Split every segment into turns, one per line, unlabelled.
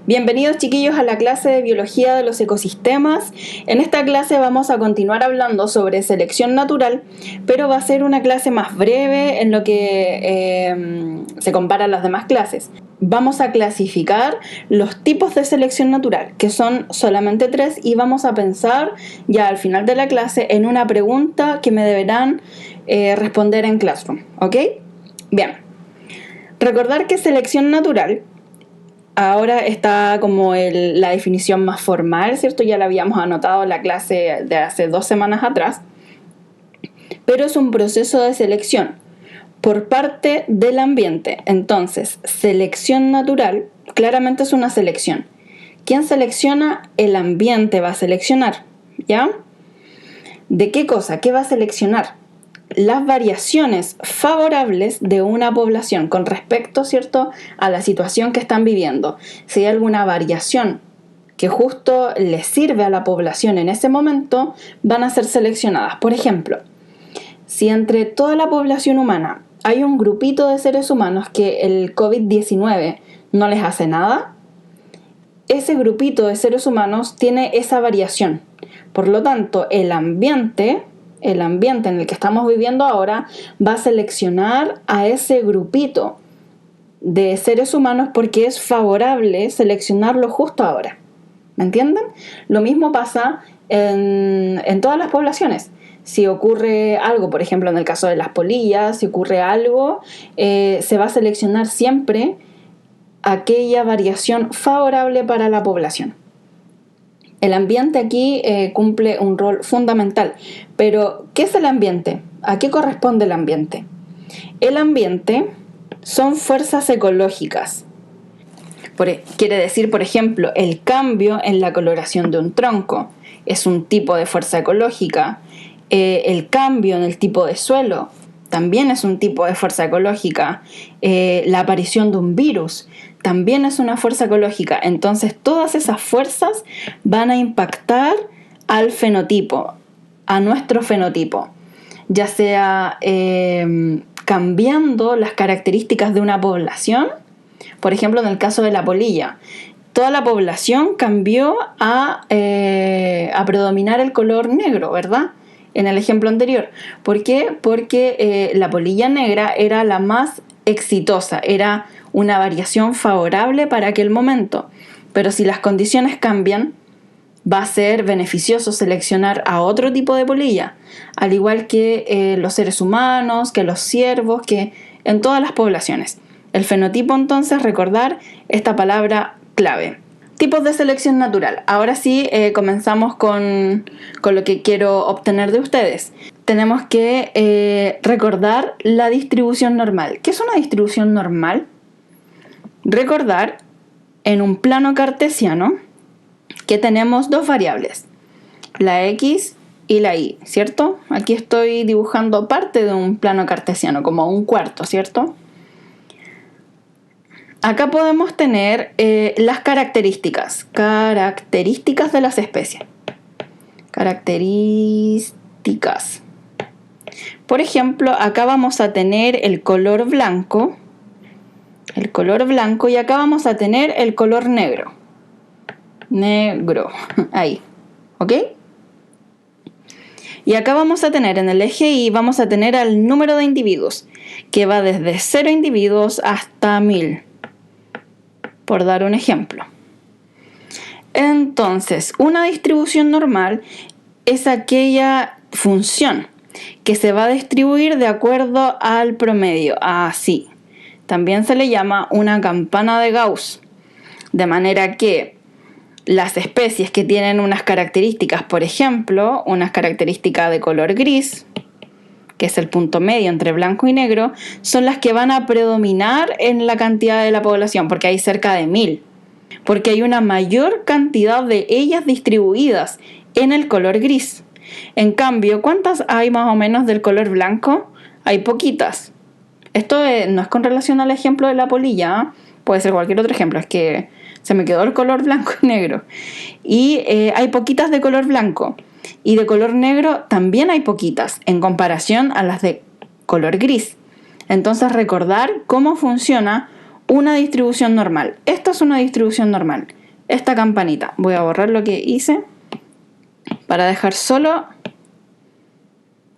Bienvenidos chiquillos a la clase de Biología de los Ecosistemas. En esta clase vamos a continuar hablando sobre selección natural, pero va a ser una clase más breve en lo que se compara a las demás clases. Vamos a clasificar los tipos de selección natural, que son solamente 3, y vamos a pensar ya al final de la clase en una pregunta que me deberán responder en Classroom, ¿ok? Bien, recordar que selección natural ahora está como la definición más formal, ¿cierto? Ya la habíamos anotado en la clase de hace 2 semanas atrás. Pero es un proceso de selección por parte del ambiente. Entonces, selección natural claramente es una selección. ¿Quién selecciona? El ambiente va a seleccionar, ¿ya? ¿De qué cosa? ¿Qué va a seleccionar? Las variaciones favorables de una población con respecto, ¿cierto?, a la situación que están viviendo. Si hay alguna variación que justo les sirve a la población en ese momento, van a ser seleccionadas. Por ejemplo, si entre toda la población humana hay un grupito de seres humanos que el COVID-19 no les hace nada, ese grupito de seres humanos tiene esa variación. Por lo tanto, el ambiente en el que estamos viviendo ahora va a seleccionar a ese grupito de seres humanos porque es favorable seleccionarlo justo ahora. ¿Me entienden? Lo mismo pasa en todas las poblaciones. Si ocurre algo, por ejemplo, en el caso de las polillas, si ocurre algo, se va a seleccionar siempre aquella variación favorable para la población. El ambiente aquí cumple un rol fundamental. Pero, ¿qué es el ambiente? ¿A qué corresponde el ambiente? El ambiente son fuerzas ecológicas. Quiere decir, por ejemplo, el cambio en la coloración de un tronco es un tipo de fuerza ecológica. El cambio en el tipo de suelo también es un tipo de fuerza ecológica. La aparición de un virus también es una fuerza ecológica. Entonces, todas esas fuerzas van a impactar al fenotipo, a nuestro fenotipo, ya sea cambiando las características de una población. Por ejemplo, en el caso de la polilla, toda la población cambió a predominar el color negro, ¿verdad? En el ejemplo anterior. ¿Por qué? Porque la polilla negra era la más exitosa, era una variación favorable para aquel momento. Pero si las condiciones cambian, va a ser beneficioso seleccionar a otro tipo de polilla, al igual que los seres humanos, que los ciervos, que en todas las poblaciones. El fenotipo, entonces, recordar esta palabra clave. Tipos de selección natural. Ahora sí, comenzamos con lo que quiero obtener de ustedes. Tenemos que recordar la distribución normal. ¿Qué es una distribución normal? Recordar en un plano cartesiano que tenemos 2 variables, la X y la Y, ¿cierto? Aquí estoy dibujando parte de un plano cartesiano, como un cuarto, ¿cierto? Acá podemos tener las características de las especies. Características. Por ejemplo, acá vamos a tener el color blanco, y acá vamos a tener el color negro, ahí, ¿ok? Y acá vamos a tener en el eje Y, vamos a tener el número de individuos, que va desde 0 individuos hasta 1000, por dar un ejemplo. Entonces, una distribución normal es aquella función que se va a distribuir de acuerdo al promedio, así. También se le llama una campana de Gauss, de manera que las especies que tienen unas características, por ejemplo, unas características de color gris, que es el punto medio entre blanco y negro, son las que van a predominar en la cantidad de la población, porque hay cerca de 1000, porque hay una mayor cantidad de ellas distribuidas en el color gris. En cambio, ¿cuántas hay más o menos del color blanco? Hay poquitas. Esto no es con relación al ejemplo de la polilla, ¿eh? Puede ser cualquier otro ejemplo, es que se me quedó el color blanco y negro. Y hay poquitas de color blanco. Y de color negro también hay poquitas, en comparación a las de color gris. Entonces, recordar cómo funciona una distribución normal. Esta es una distribución normal. Esta campanita. Voy a borrar lo que hice para dejar solo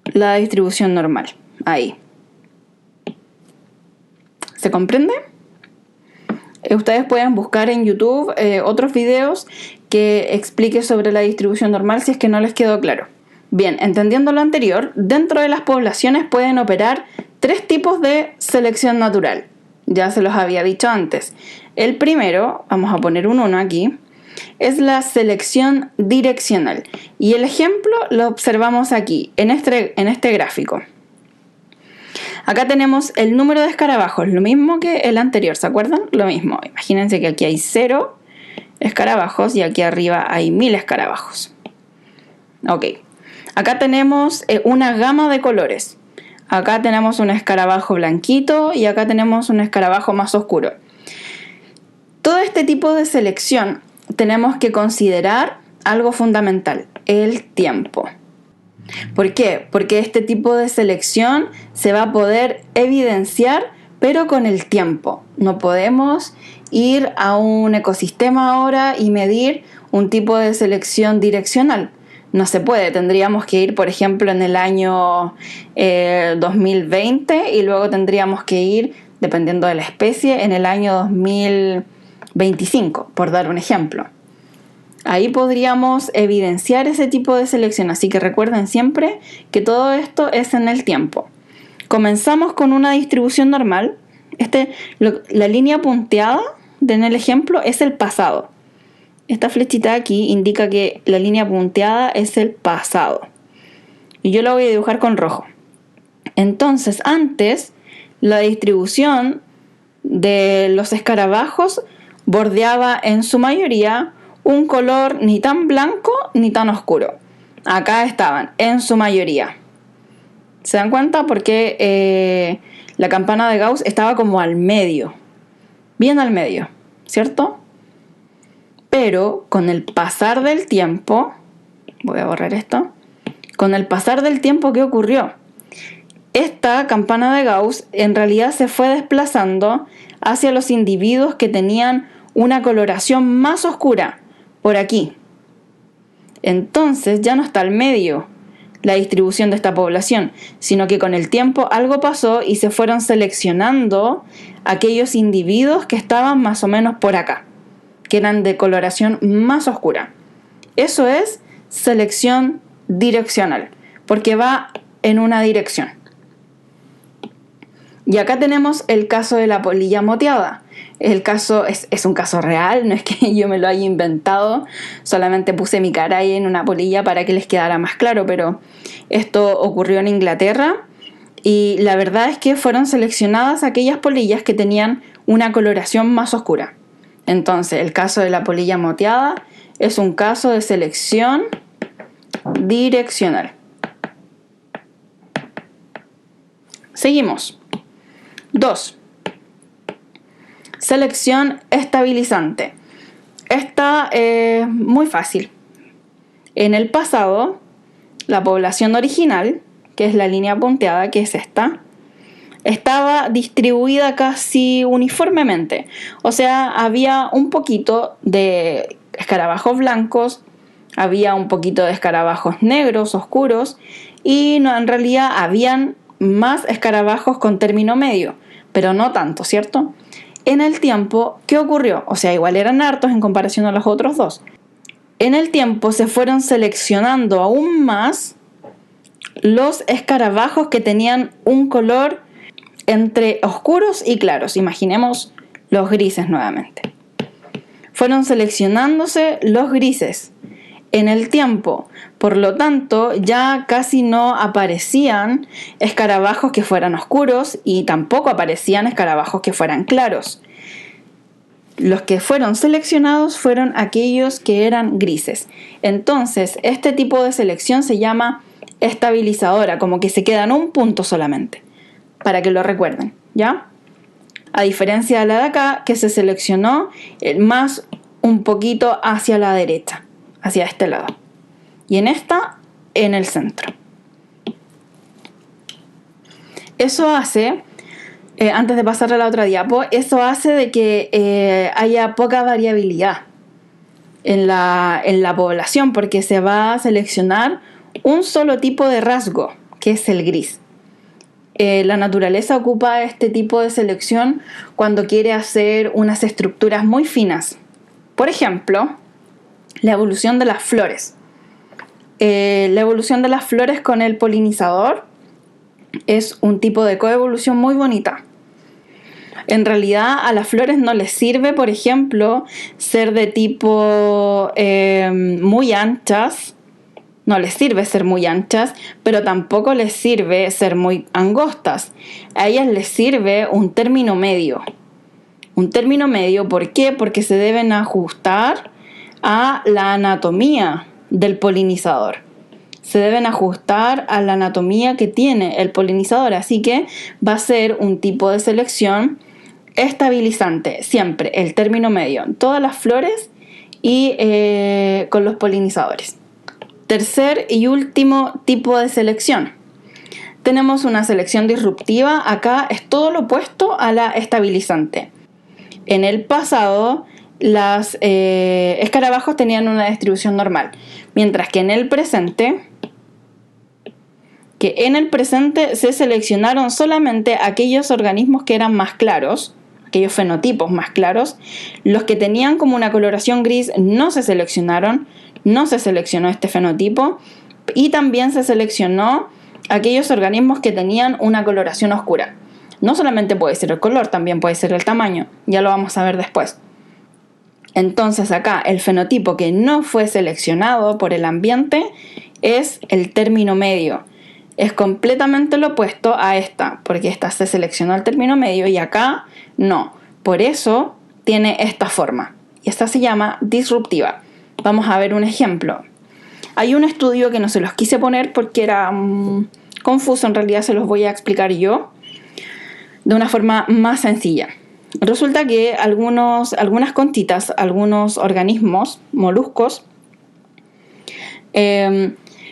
la distribución normal. Ahí. ¿Se comprende? Ustedes pueden buscar en YouTube otros videos que explique sobre la distribución normal si es que no les quedó claro. Bien, entendiendo lo anterior, dentro de las poblaciones pueden operar 3 tipos de selección natural. Ya se los había dicho antes. El primero, vamos a poner un 1 aquí, es la selección direccional. Y el ejemplo lo observamos aquí, en este gráfico. Acá tenemos el número de escarabajos, lo mismo que el anterior, ¿se acuerdan? Lo mismo. Imagínense que aquí hay 0 escarabajos y aquí arriba hay 1000 escarabajos. Ok. Acá tenemos una gama de colores. Acá tenemos un escarabajo blanquito y acá tenemos un escarabajo más oscuro. Todo este tipo de selección tenemos que considerar algo fundamental, el tiempo. ¿Por qué? Porque este tipo de selección se va a poder evidenciar, pero con el tiempo. No podemos ir a un ecosistema ahora y medir un tipo de selección direccional. No se puede, tendríamos que ir, por ejemplo, en el año 2020 y luego tendríamos que ir, dependiendo de la especie, en el año 2025, por dar un ejemplo. Ahí podríamos evidenciar ese tipo de selección, así que recuerden siempre que todo esto es en el tiempo. Comenzamos con una distribución normal. La línea punteada en el ejemplo es el pasado. Esta flechita aquí indica que la línea punteada es el pasado. Y yo la voy a dibujar con rojo. Entonces, antes, la distribución de los escarabajos bordeaba en su mayoría un color ni tan blanco ni tan oscuro. Acá estaban, en su mayoría. ¿Se dan cuenta? Porque la campana de Gauss estaba como al medio. Bien al medio, ¿cierto? Pero con el pasar del tiempo, voy a borrar esto, con el pasar del tiempo, ¿qué ocurrió? Esta campana de Gauss en realidad se fue desplazando hacia los individuos que tenían una coloración más oscura, por aquí. Entonces ya no está al medio la distribución de esta población, sino que con el tiempo algo pasó y se fueron seleccionando aquellos individuos que estaban más o menos por acá, que eran de coloración más oscura. Eso es selección direccional, porque va en una dirección. Y acá tenemos el caso de la polilla moteada. El caso es un caso real, no es que yo me lo haya inventado, solamente puse mi cara ahí en una polilla para que les quedara más claro, pero esto ocurrió en Inglaterra y la verdad es que fueron seleccionadas aquellas polillas que tenían una coloración más oscura. Entonces, el caso de la polilla moteada es un caso de selección direccional. Seguimos. 2. Selección estabilizante. Esta es muy fácil. En el pasado, la población original, que es la línea punteada, que es esta, estaba distribuida casi uniformemente. O sea, había un poquito de escarabajos blancos, había un poquito de escarabajos negros, oscuros, y no, en realidad habían más escarabajos con término medio, pero no tanto, ¿cierto? En el tiempo, ¿qué ocurrió? O sea, igual eran hartos en comparación a los otros dos. En el tiempo se fueron seleccionando aún más los escarabajos que tenían un color entre oscuros y claros. Imaginemos los grises nuevamente. Fueron seleccionándose los grises en el tiempo. Por lo tanto, ya casi no aparecían escarabajos que fueran oscuros y tampoco aparecían escarabajos que fueran claros. Los que fueron seleccionados fueron aquellos que eran grises. Entonces, este tipo de selección se llama estabilizadora, como que se queda en un punto solamente, para que lo recuerden, ¿ya? A diferencia de la de acá, que se seleccionó más un poquito hacia la derecha, hacia este lado. Y en esta, en el centro. Eso hace antes de pasar a la otra diapo, eso hace de que haya poca variabilidad en la población, porque se va a seleccionar un solo tipo de rasgo, que es el gris. La naturaleza ocupa este tipo de selección cuando quiere hacer unas estructuras muy finas. Por ejemplo, la evolución de las flores. La evolución de las flores con el polinizador es un tipo de coevolución muy bonita. En realidad a las flores no les sirve, por ejemplo, ser de tipo muy anchas. No les sirve ser muy anchas, pero tampoco les sirve ser muy angostas. A ellas les sirve un término medio. Un término medio, ¿por qué? Porque se deben ajustar a la anatomía del polinizador. Se deben ajustar a la anatomía que tiene el polinizador, así que va a ser un tipo de selección estabilizante, siempre el término medio en todas las flores y con los polinizadores. Tercer y último tipo de selección. Tenemos una selección disruptiva, acá es todo lo opuesto a la estabilizante. En el pasado, los escarabajos tenían una distribución normal, mientras que en el presente se seleccionaron solamente aquellos organismos que eran más claros, aquellos fenotipos más claros. Los que tenían como una coloración gris no se seleccionaron, no se seleccionó este fenotipo, y también se seleccionó aquellos organismos que tenían una coloración oscura. No solamente puede ser el color, también puede ser el tamaño, ya lo vamos a ver después. Entonces acá el fenotipo que no fue seleccionado por el ambiente es el término medio. Es completamente lo opuesto a esta, porque esta se seleccionó el término medio y acá no. Por eso tiene esta forma. Y esta se llama disruptiva. Vamos a ver un ejemplo. Hay un estudio que no se los quise poner porque era confuso, en realidad se los voy a explicar yo de una forma más sencilla. Resulta que algunas conchitas, algunos organismos, moluscos,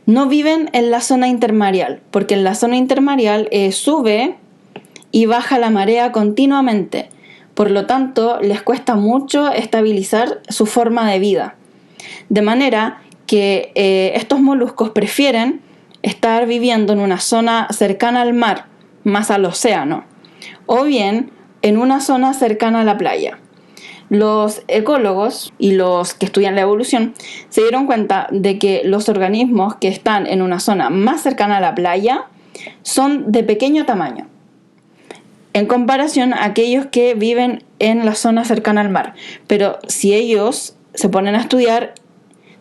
no viven en la zona intermareal, porque en la zona intermareal sube y baja la marea continuamente. Por lo tanto, les cuesta mucho estabilizar su forma de vida. De manera que estos moluscos prefieren estar viviendo en una zona cercana al mar, más al océano, o bien en una zona cercana a la playa. Los ecólogos y los que estudian la evolución se dieron cuenta de que los organismos que están en una zona más cercana a la playa son de pequeño tamaño, en comparación a aquellos que viven en la zona cercana al mar. Pero si ellos se ponen a estudiar,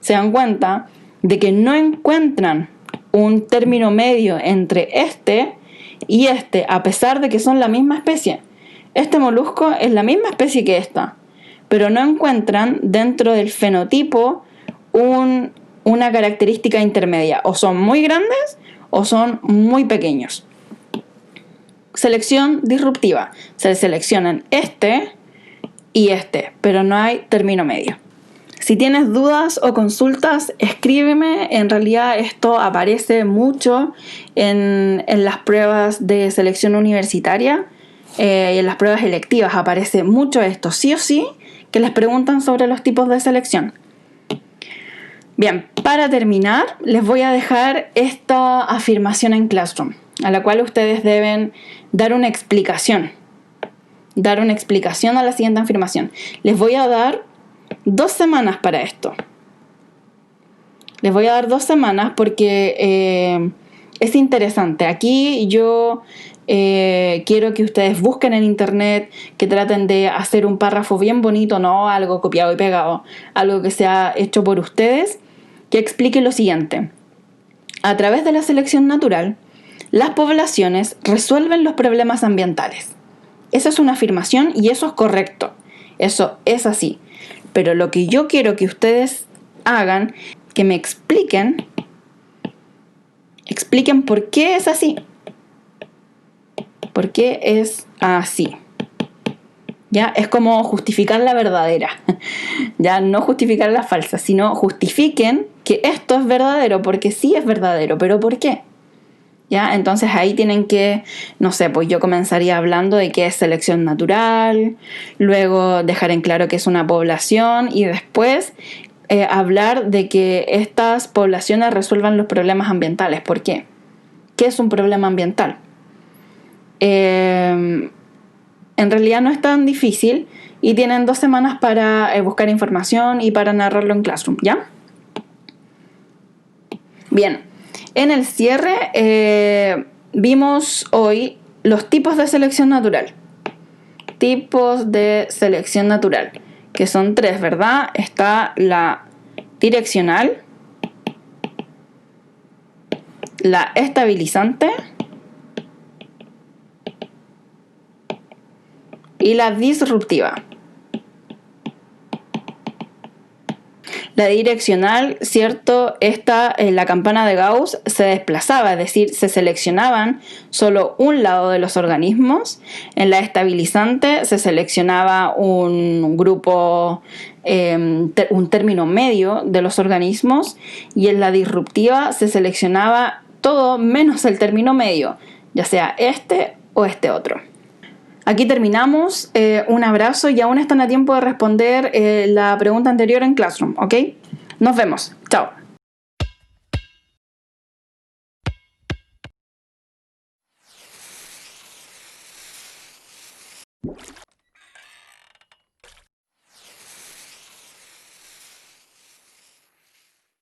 se dan cuenta de que no encuentran un término medio entre este y este, a pesar de que son la misma especie. Este molusco es la misma especie que esta, pero no encuentran dentro del fenotipo una característica intermedia. O son muy grandes o son muy pequeños. Selección disruptiva. Se seleccionan este y este, pero no hay término medio. Si tienes dudas o consultas, escríbeme. En realidad esto aparece mucho en las pruebas de selección universitaria y en las pruebas electivas aparece mucho esto, sí o sí, que les preguntan sobre los tipos de selección. Bien, para terminar, les voy a dejar esta afirmación en Classroom, a la cual ustedes deben dar una explicación a la siguiente afirmación. Les voy a dar 2 semanas para esto. Les voy a dar 2 semanas porque es interesante. Aquí yo quiero que ustedes busquen en internet, que traten de hacer un párrafo bien bonito, no algo copiado y pegado, algo que sea hecho por ustedes, que explique lo siguiente. A través de la selección natural, las poblaciones resuelven los problemas ambientales. Esa es una afirmación y eso es correcto. Eso es así. Pero lo que yo quiero que ustedes hagan, que me expliquen por qué es así. ¿Por qué es así? ¿Ya? Es como justificar la verdadera. Ya no justificar la falsa, sino justifiquen que esto es verdadero, porque sí es verdadero. ¿Pero por qué? ¿Ya? Entonces ahí tienen que, no sé, pues yo comenzaría hablando de qué es selección natural, luego dejar en claro qué es una población y después hablar de que estas poblaciones resuelvan los problemas ambientales. ¿Por qué? ¿Qué es un problema ambiental? En realidad no es tan difícil y tienen 2 semanas para buscar información y para narrarlo en Classroom, ¿ya? Bien, en el cierre vimos hoy los tipos de selección natural. Tipos de selección natural, que son 3, ¿verdad? Está la direccional, la estabilizante y la disruptiva. La direccional, ¿cierto? La campana de Gauss se desplazaba, es decir, se seleccionaban solo un lado de los organismos. En la estabilizante se seleccionaba un grupo, un término medio de los organismos, y en la disruptiva se seleccionaba todo menos el término medio, ya sea este o este otro. Aquí terminamos. Un abrazo y aún están a tiempo de responder la pregunta anterior en Classroom, ¿ok? Nos vemos. Chao.